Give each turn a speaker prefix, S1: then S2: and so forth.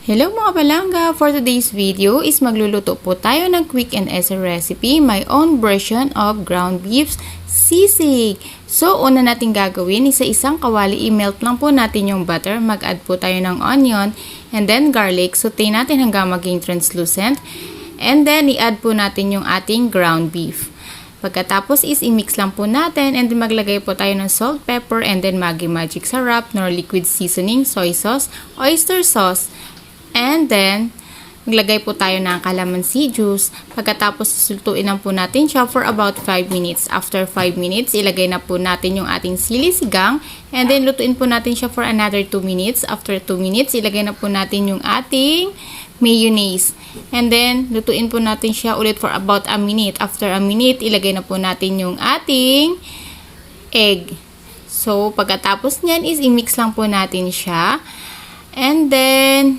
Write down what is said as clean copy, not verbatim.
S1: Hello mga palangga! For today's video is magluluto po tayo ng quick and easy recipe, my own version of ground beef sisig. So, una natin gagawin, isang kawali, i-melt lang po natin yung butter, mag-add po tayo ng onion, and then garlic, saute natin hanggang maging translucent, and then i-add po natin yung ating ground beef. Pagkatapos is i-mix lang po natin and then maglagay po tayo ng salt, pepper, and then Maggi Magic Sarap, nor liquid seasoning, soy sauce, oyster sauce, and then, maglagay po tayo ng calamansi juice. Pagkatapos, susultuin lang po natin siya for about 5 minutes. After 5 minutes, ilagay na po natin yung ating sili sigang. And then, lutuin po natin siya for another 2 minutes. After 2 minutes, ilagay na po natin yung ating mayonnaise. And then, lutuin po natin siya ulit for about a minute. After a minute, ilagay na po natin yung ating egg. So, pagkatapos niyan is i-mix lang po natin siya. And then,